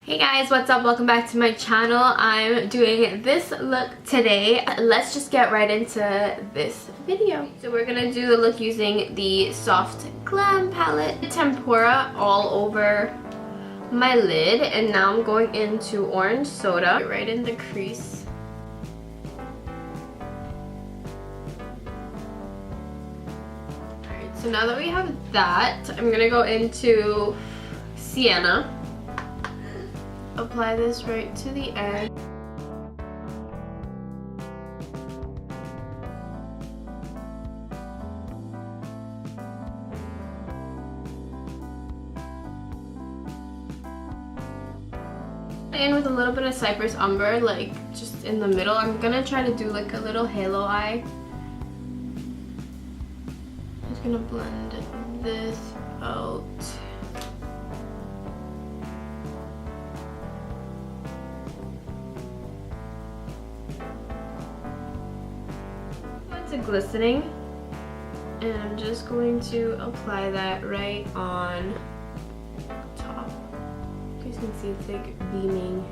Hey guys, what's up? Welcome back to my channel. I'm doing this look today. Let's just get right into this video. So we're gonna do the look using the Soft Glam palette, Tempera all over my lid, and now I'm going into Orange Soda right in the crease. Alright, so now that we have that, I'm gonna go into Sienna. Apply this right to the edge. And with a little bit of Cyprus Umber, like just in the middle, I'm gonna try to do like a little halo eye. Just gonna blend this out. Glistening, and I'm just going to apply that right on top. You guys can see it's like beaming.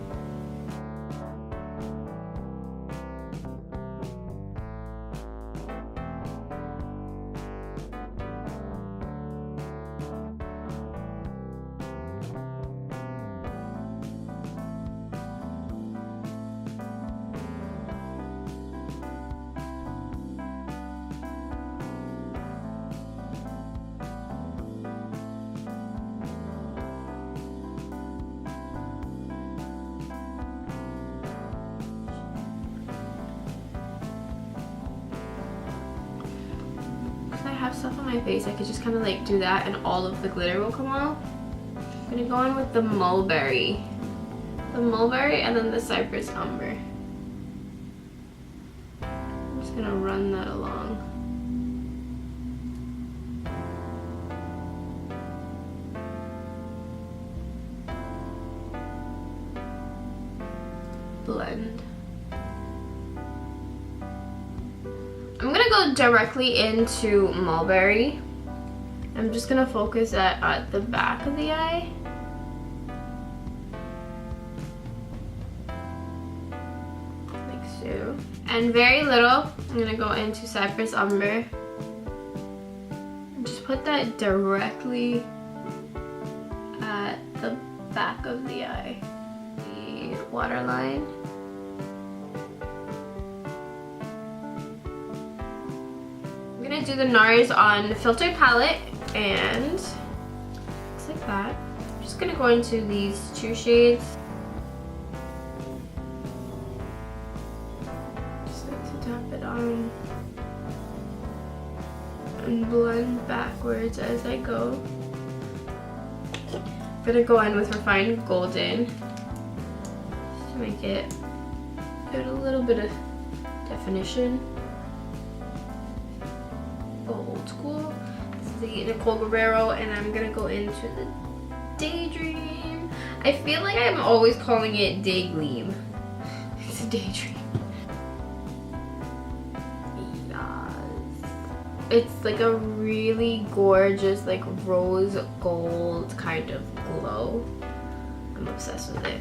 Have stuff on my face, I could just kind of like do that and all of the glitter will come off. I'm gonna go in with the mulberry and then the Cyprus Umber. I'm just gonna run that along. Blend. I'm gonna go directly into Mulberry. I'm just gonna focus at the back of the eye. Like so. And very little, I'm gonna go into Cyprus Umber. And just put that directly at the back of the eye. The waterline. I'm gonna do the NARS on Filtered palette, and looks like that. I'm just gonna go into these two shades. Just like to tap it on and blend backwards as I go. I'm gonna go in with Refined Golden just to make it get a little bit of definition. Old school. This is the Nicole Guierrero, and I'm gonna go into the Daydream. I feel like I'm always calling it Daygleam. It's a Daydream. Yes. It's like a really gorgeous, like rose gold kind of glow. I'm obsessed with it.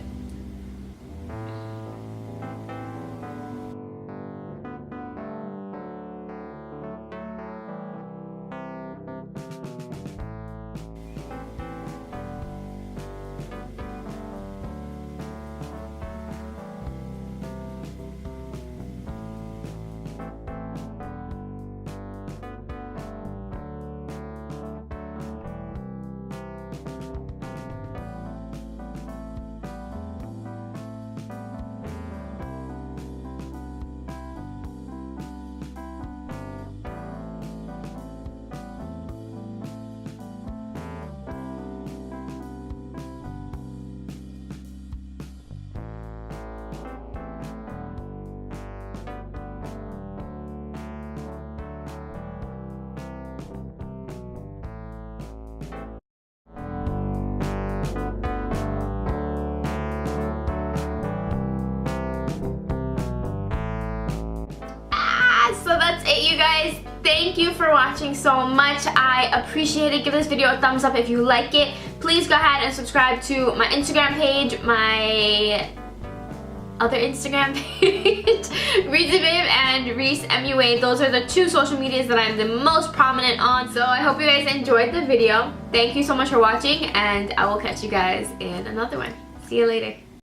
you guys. Thank you for watching so much. I appreciate it. Give this video a thumbs up if you like it. Please go ahead and subscribe to my Instagram page, my other Instagram page, Reesiibabe and Reese MUA. Those are the two social medias that I'm the most prominent on. So I hope you guys enjoyed the video. Thank you so much for watching, and I will catch you guys in another one. See you later.